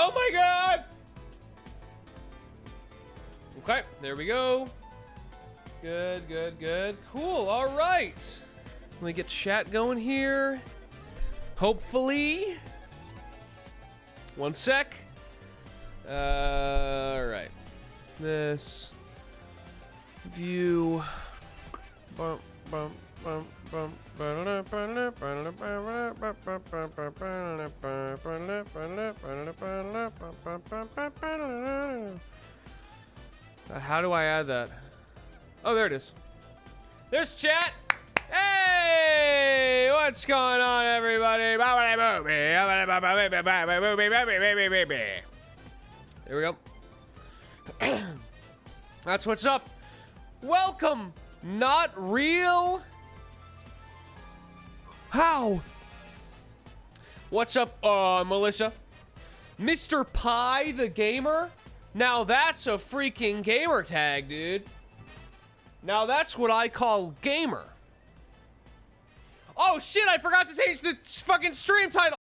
Oh my god! Okay, there we go. Good, good, good. Cool, all right. Let me get chat going here. Hopefully. One sec. All right. This view. Bump, bump, bump, bump. How do I add that? Oh, there it is. There's chat. Hey, what's going on, everybody? There we go. That's what's up. Welcome, not real. How? What's up, Melissa? Mr. Pie the Gamer? Now that's a freaking gamer tag, dude. Now that's what I call gamer. Oh shit, I forgot to change the fucking stream title.